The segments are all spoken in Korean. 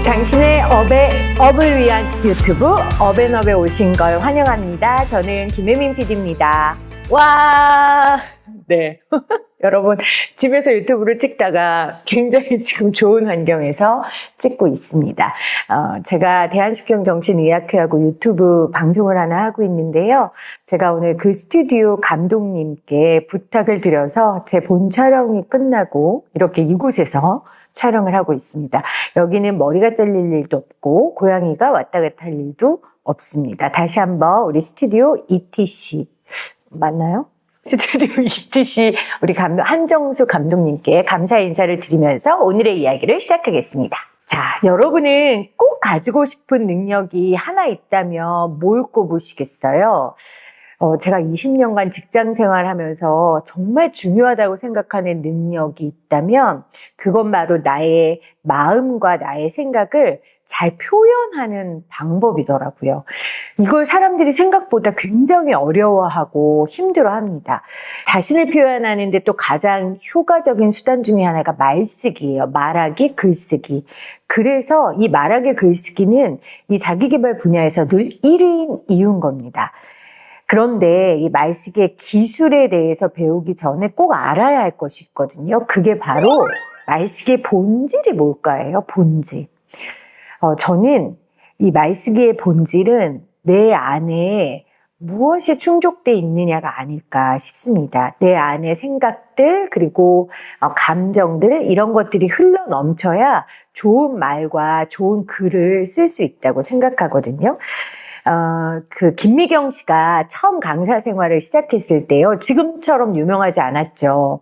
당신의 업을 위한 유튜브 업앤업에 오신 걸 환영합니다. 저는 김혜민 PD입니다. 와, 네. 여러분, 집에서 유튜브를 찍다가 굉장히 지금 좋은 환경에서 찍고 있습니다. 제가 대한식경정신의학회하고 유튜브 방송을 하나 하고 있는데요. 제가 오늘 그 스튜디오 감독님께 부탁을 드려서 제 본 촬영이 끝나고 이렇게 이곳에서 촬영을 하고 있습니다. 여기는 머리가 잘릴 일도 없고 고양이가 왔다 갔다 할 일도 없습니다. 다시 한번 우리 스튜디오 ETC 맞나요? 스튜디오 ETC 우리 한정수 감독님께 감사 인사를 드리면서 오늘의 이야기를 시작하겠습니다. 자, 여러분은 꼭 가지고 싶은 능력이 하나 있다면 뭘 꼽으시겠어요? 제가 20년간 직장 생활하면서 정말 중요하다고 생각하는 능력이 있다면 그건 바로 나의 마음과 나의 생각을 잘 표현하는 방법이더라고요. 이걸 사람들이 생각보다 굉장히 어려워하고 힘들어합니다. 자신을 표현하는데 또 가장 효과적인 수단 중에 하나가 말쓰기예요. 말하기, 글쓰기. 그래서 이 말하기, 글쓰기는 이 자기계발 분야에서 늘 1위인 이유인 겁니다. 그런데 이 말쓰기의 기술에 대해서 배우기 전에 꼭 알아야 할 것이 있거든요. 그게 바로 말쓰기의 본질이 뭘까요? 본질. 저는 이 말쓰기의 본질은 내 안에 무엇이 충족되어 있느냐가 아닐까 싶습니다. 내 안에 생각들 그리고 감정들 이런 것들이 흘러 넘쳐야 좋은 말과 좋은 글을 쓸 수 있다고 생각하거든요. 김미경 씨가 처음 강사 생활을 시작했을 때요. 지금처럼 유명하지 않았죠.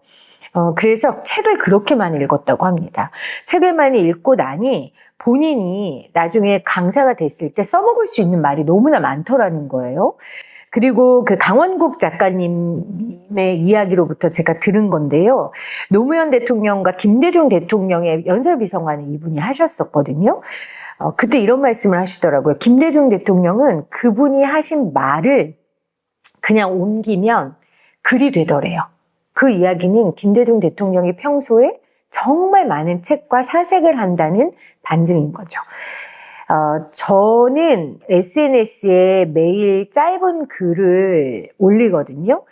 그래서 책을 그렇게 많이 읽었다고 합니다. 책을 많이 읽고 나니 본인이 나중에 강사가 됐을 때 써먹을 수 있는 말이 너무나 많더라는 거예요. 그리고 그 강원국 작가님의 이야기로부터 제가 들은 건데요. 노무현 대통령과 김대중 대통령의 연설비서관을 이분이 하셨었거든요. 그때 이런 말씀을 하시더라고요. 김대중 대통령은 그분이 하신 말을 그냥 옮기면 글이 되더래요. 그 이야기는 김대중 대통령이 평소에 정말 많은 책과 사색을 한다는 반증인 거죠. 저는 SNS에 매일 짧은 글을 올리거든요.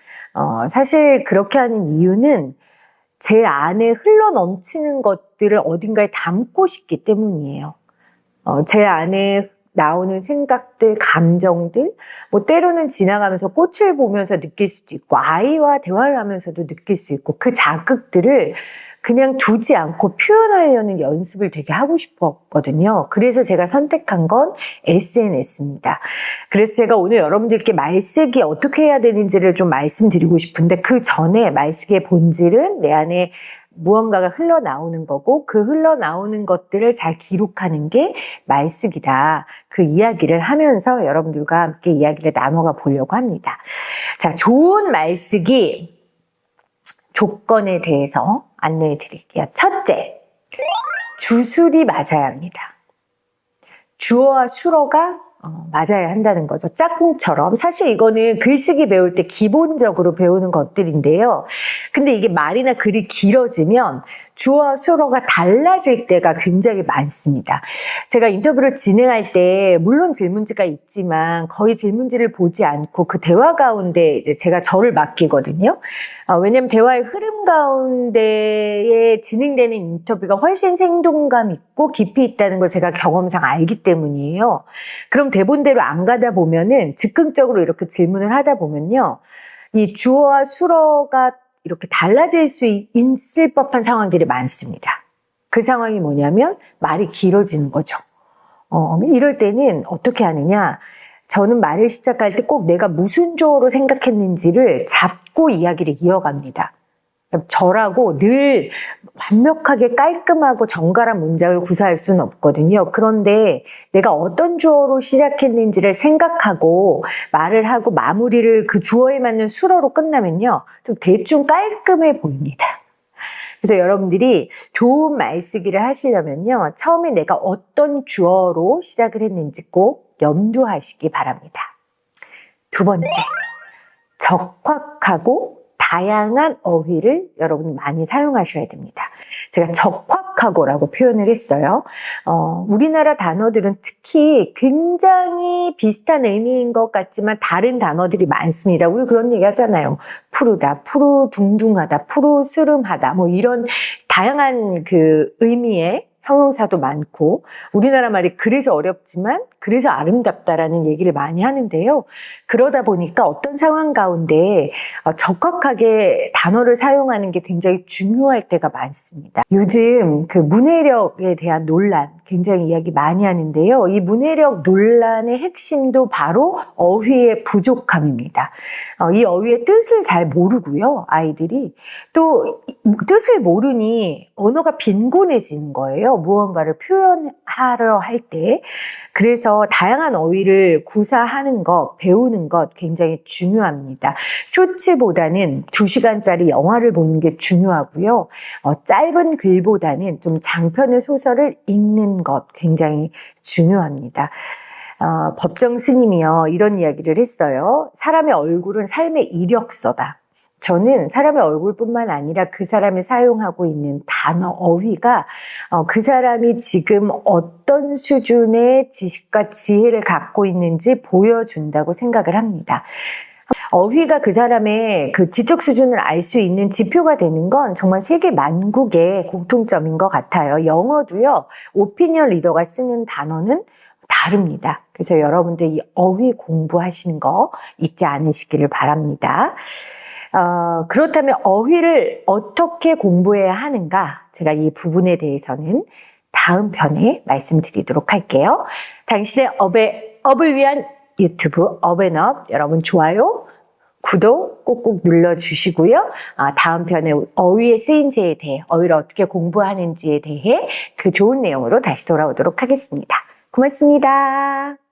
사실 그렇게 하는 이유는 제 안에 흘러 넘치는 것들을 어딘가에 담고 싶기 때문이에요. 제 안에 나오는 생각들, 감정들, 뭐 때로는 지나가면서 꽃을 보면서 느낄 수도 있고 아이와 대화를 하면서도 느낄 수 있고 그 자극들을 그냥 두지 않고 표현하려는 연습을 되게 하고 싶었거든요. 그래서 제가 선택한 건 SNS입니다. 그래서 제가 오늘 여러분들께 말쓰기 어떻게 해야 되는지를 좀 말씀드리고 싶은데 그 전에 말쓰기의 본질은 내 안에 무언가가 흘러나오는 거고 그 흘러나오는 것들을 잘 기록하는 게 말쓰기다. 그 이야기를 하면서 여러분들과 함께 이야기를 나눠가 보려고 합니다. 자, 좋은 말쓰기 조건에 대해서 안내해 드릴게요. 첫째, 주술이 맞아야 합니다. 주어와 수어가 맞아야 한다는 거죠. 짝꿍처럼. 사실 이거는 글쓰기 배울 때 기본적으로 배우는 것들인데요. 근데 이게 말이나 글이 길어지면 주어와 수어가 달라질 때가 굉장히 많습니다. 제가 인터뷰를 진행할 때 물론 질문지가 있지만 거의 질문지를 보지 않고 그 대화 가운데 이제 제가 저를 맡기거든요. 왜냐하면 대화의 흐름 가운데에 진행되는 인터뷰가 훨씬 생동감 있고 깊이 있다는 걸 제가 경험상 알기 때문이에요. 그럼 대본대로 안 가다 보면은 즉흥적으로 이렇게 질문을 하다 보면요. 이 주어와 수어가 이렇게 달라질 수 있을 법한 상황들이 많습니다. 그 상황이 뭐냐면 말이 길어지는 거죠. 이럴 때는 어떻게 하느냐. 저는 말을 시작할 때 꼭 내가 무슨 주어로 생각했는지를 잡고 이야기를 이어갑니다. 저라고 늘 완벽하게 깔끔하고 정갈한 문장을 구사할 수는 없거든요. 그런데 내가 어떤 주어로 시작했는지를 생각하고 말을 하고 마무리를 그 주어에 맞는 수어로 끝나면요. 좀 대충 깔끔해 보입니다. 그래서 여러분들이 좋은 말쓰기를 하시려면요. 처음에 내가 어떤 주어로 시작을 했는지 꼭 염두하시기 바랍니다. 두 번째, 적확하고 다양한 어휘를 여러분 많이 사용하셔야 됩니다. 제가 적확하고 부족하고라고 표현을 했어요. 우리나라 단어들은 특히 굉장히 비슷한 의미인 것 같지만 다른 단어들이 많습니다. 우리 그런 얘기 하잖아요. 푸르다, 푸르둥둥하다, 푸르스름하다, 뭐 이런 다양한 그 의미의 형용사도 많고, 우리나라 말이 그래서 어렵지만 그래서 아름답다라는 얘기를 많이 하는데요. 그러다 보니까 어떤 상황 가운데 적확하게 단어를 사용하는 게 굉장히 중요할 때가 많습니다. 요즘 그 문해력에 대한 논란 굉장히 이야기 많이 하는데요. 이 문해력 논란의 핵심도 바로 어휘의 부족함입니다. 이 어휘의 뜻을 잘 모르고요. 아이들이 또 뜻을 모르니 언어가 빈곤해지는 거예요. 무언가를 표현하려 할 때. 그래서 다양한 어휘를 구사하는 것, 배우는 것 굉장히 중요합니다. 쇼츠보다는 2시간짜리 영화를 보는 게 중요하고요. 짧은 글보다는 좀 장편의 소설을 읽는 것 굉장히 중요합니다. 법정 스님이요, 이런 이야기를 했어요. 사람의 얼굴은 삶의 이력서다. 저는 사람의 얼굴뿐만 아니라 그 사람이 사용하고 있는 단어, 어휘가 그 사람이 지금 어떤 수준의 지식과 지혜를 갖고 있는지 보여준다고 생각을 합니다. 어휘가 그 사람의 그 지적 수준을 알 수 있는 지표가 되는 건 정말 세계 만국의 공통점인 것 같아요. 영어도요, 오피니언 리더가 쓰는 단어는 다릅니다. 그래서 여러분들 이 어휘 공부하시는 거 잊지 않으시기를 바랍니다. 그렇다면 어휘를 어떻게 공부해야 하는가? 제가 이 부분에 대해서는 다음 편에 말씀드리도록 할게요. 당신의 업을 위한 유튜브 업앤업, 여러분 좋아요, 구독 꼭꼭 눌러주시고요. 다음 편에 어휘의 쓰임새에 대해, 어휘를 어떻게 공부하는지에 대해 그 좋은 내용으로 다시 돌아오도록 하겠습니다. 고맙습니다.